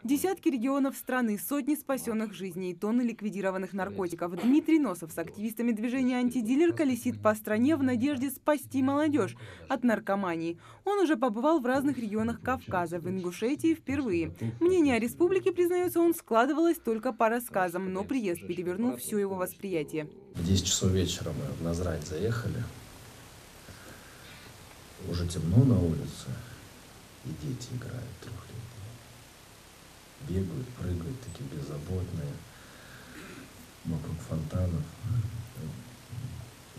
Десятки регионов страны, сотни спасенных жизней, тонны ликвидированных наркотиков. Дмитрий Носов с активистами движения «Антидилер» колесит по стране в надежде спасти молодежь от наркомании. Он уже побывал в разных регионах Кавказа, в Ингушетии впервые. Мнение о республике, признается он, складывалось только по рассказам, но приезд перевернул все его восприятие. В 10 часов вечера мы в Назрань заехали. Уже темно на улице, и дети играют трехлетние. Бегают, прыгают, такие беззаботные, вокруг фонтанов.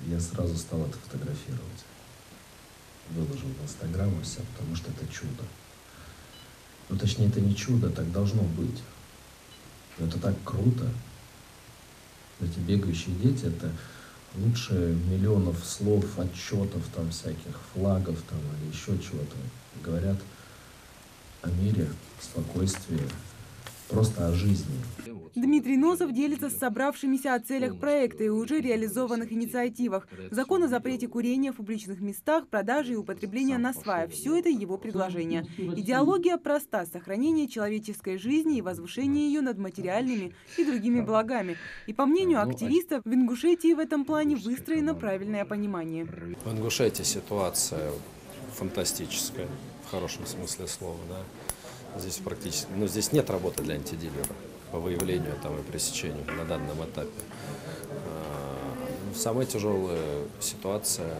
Я сразу стал это фотографировать. Выложил в Инстаграм и все, потому что это чудо. Ну, точнее, это не чудо, так должно быть. Но это так круто. Эти бегающие дети — это лучше миллионов слов, отчетов, там, всяких флагов там, или еще чего-то. Говорят о мире, спокойствии, просто о жизни. Дмитрий Носов делится с собравшимися о целях проекта и уже реализованных инициативах. Закон о запрете курения в публичных местах, продажи и употребления насвая – все это его предложение. Идеология проста – сохранение человеческой жизни и возвышение ее над материальными и другими благами. И по мнению активистов, в Ингушетии в этом плане выстроено правильное понимание. В Ингушетии ситуация фантастическая, в хорошем смысле слова, да. Здесь практически, здесь нет работы для антидилера по выявлению там, и пресечению на данном этапе. Самая тяжелая ситуация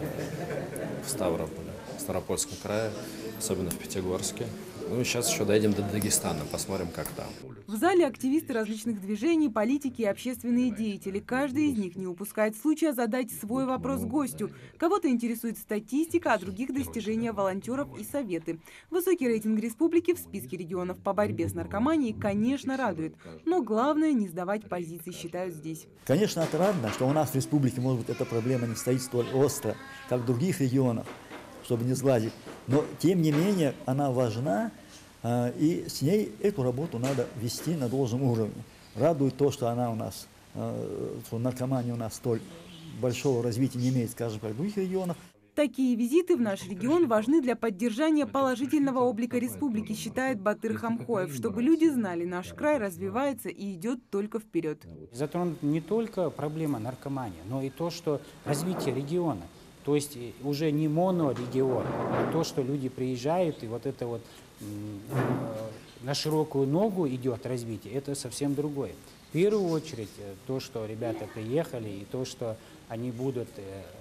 в Ставрополе, в Ставропольском крае, особенно в Пятигорске. Ну и сейчас еще доедем до Дагестана, посмотрим, как там. В зале активисты различных движений, политики и общественные деятели. Каждый из них не упускает случая задать свой вопрос гостю. Кого-то интересует статистика, а других достижения волонтеров и советы. Высокий рейтинг республики в списке регионов по борьбе с наркоманией, конечно, радует. Но главное не сдавать позиции, считают здесь. Конечно, отрадно, что у нас в республике, может быть, эта проблема не стоит столь остро, как в других регионах, чтобы не сгладить. Но, тем не менее, она важна, и с ней эту работу надо вести на должном уровне. Радует то, что она у нас, что наркомания у нас столь большого развития не имеет, скажем, как в других регионах. Такие визиты в наш регион важны для поддержания положительного облика республики, считает Батыр Хамхоев, чтобы люди знали, наш край развивается и идет только вперед. Затронута не только проблема наркомании, но и то, что развитие региона. То есть уже не монорегион, а то, что люди приезжают, и вот это вот на широкую ногу идет развитие, это совсем другое. В первую очередь то, что ребята приехали, и то, что они будут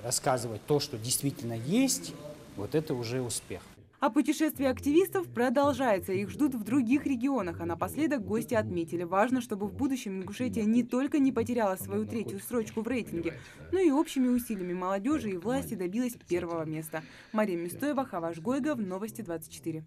рассказывать то, что действительно есть, вот это уже успех. А путешествие активистов продолжается. Их ждут в других регионах. А напоследок гости отметили, важно, чтобы в будущем Ингушетия не только не потеряла свою третью строчку в рейтинге, но и общими усилиями молодежи и власти добилась первого места. Мария Мистоева, Хаваш Гойгов, Новости 24.